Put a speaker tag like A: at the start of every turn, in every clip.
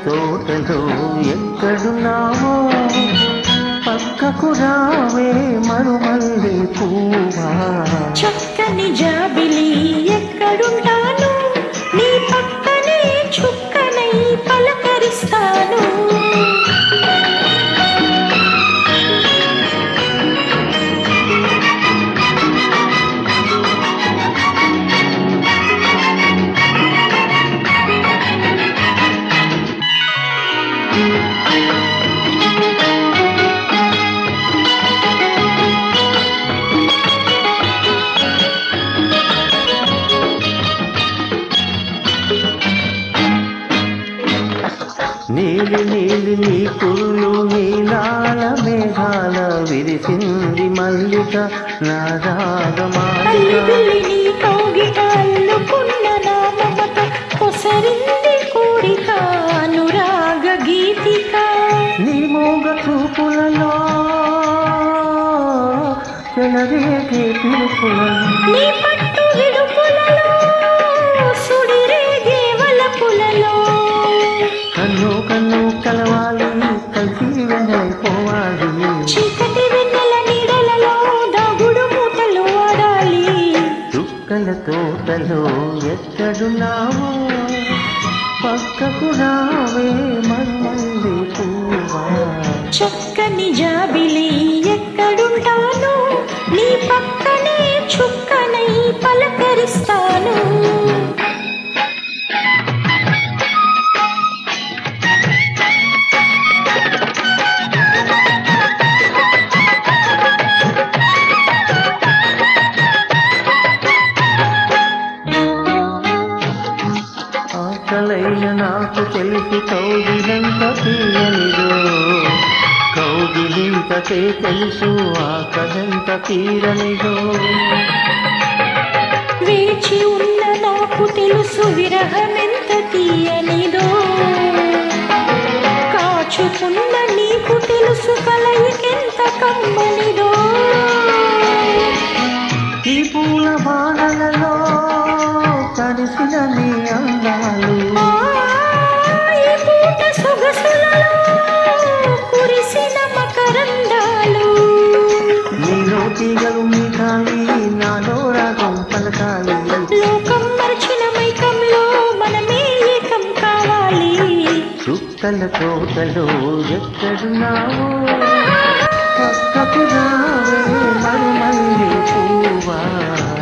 A: తోటలో ఎక్కడున్నావో పక్కకు రావే మరుమల్లి పువ్వా.
B: చక్కని జాబిలి ఎక్కడుంటాను నీ పక్కనే చుక్కనై పలకరిస్తాను.
A: నీలి నీలి నీ కుళ్ళు నీలాల మేఘాల విరిసింది మల్లిక నా రాగమాలిక.
B: నీ కౌగిట అల్లుకున్న నా మమత కొసరింది కోరిక అనురాగ గీతిక.
A: నీ మోగ చూపులలో చెలరేగే పిలుపులలో
B: నీ పట్టు విడుపులలో సుడిరేగే వలపులలో
A: కన్ను కన్ను కలవాలి కలిసి వెన్నైపోవాలి.
B: చీకటి వెన్నెల నీడలలో దాగుడు మూటలు ఆడాలి.
A: చుక్కల తోటలో ఎక్కడున్నావో పక్కకు రావే మరుమల్లి పువ్వా.
B: చక్కని జాబిలి ఎక్కడుంటాను నీ పక్కనే చుక్కనై పలకరిస్తాను.
A: ఆకలైన నాకు తెలిసి కౌగిలంత తీయనిదో కౌగిలింతకే తెలుసు ఆకలంత తీరనిదో.
B: వేచి ఉన్న నాకు తెలుసు విరహమెంత తీయనిదో కాచుకున్న నీకు తెలుసు కలయికెంత కమ్మనిదో.
A: ఈ పూల బాణలలో తడిసిన నీ అందాలు
B: ఈ పూట సొగసులలో కురిసిన మకరందాలు.
A: నీలో తీగలు మీకాలి నాలో రాగం పలకాలి.
B: లోకం మరచిన మైకంలో మనమే ఏకం కావాలి.
A: చుక్కల తోటలో ఎక్కడున్నావో పక్కకు రావే మరుమల్లి పువ్వా.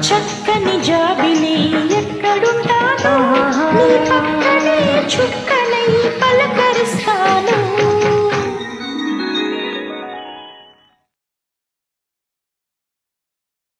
B: చక్కని జాబిలి ఎక్కడుంటాను నీ పక్కనే చుక్కనై పలకరిస్తా.